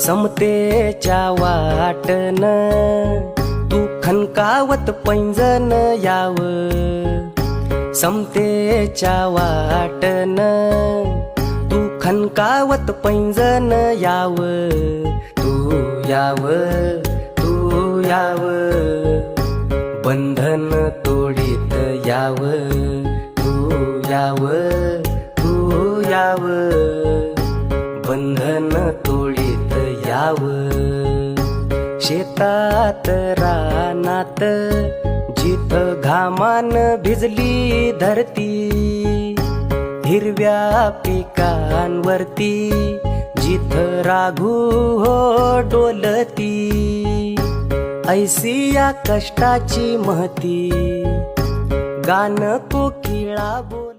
समतेच्या वाटन तू खनकावत पैंजण याव, समतेच्या वाटन तू खनकावत पैंजण याव, तू याव, तू याव, बंधन तोडीत याव, तू याव, तू याव, बंधन तोडीत याव. शेतात रानात जिथ घामान भिजली धरती, हिरव्या पिकांवरती जिथ राघू हो डोलती, ऐसी या कष्टाची महती गाणं कोकिळा बोल.